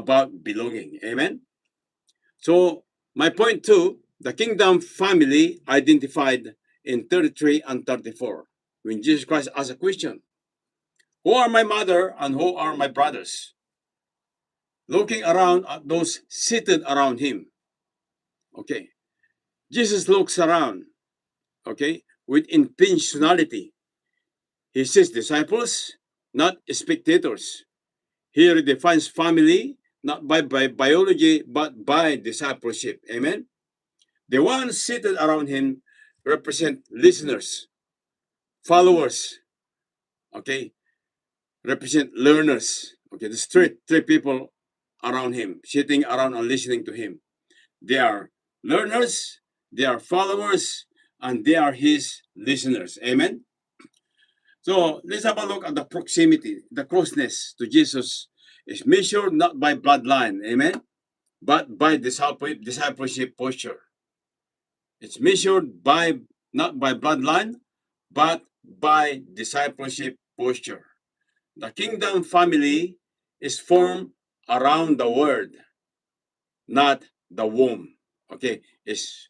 about belonging. Amen? So, my point two, the kingdom family identified in 33 and 34. When Jesus Christ asked a question, who are my mother and who are my brothers? Looking around at those seated around him. Okay. Jesus looks around, okay, with intentionality. He says disciples, not spectators. He redefines family, not by biology, but by discipleship. Amen? The ones seated around him represent listeners, followers, okay, represent learners. Okay, there's three people around him, sitting around and listening to him. They are learners, they are followers, and they are his listeners. Amen? So let's have a look at the proximity, the closeness to Jesus is measured not by bloodline, amen, but by discipleship posture. It's measured by not by bloodline, but by discipleship posture. The kingdom family is formed around the word, not the womb. Okay, it's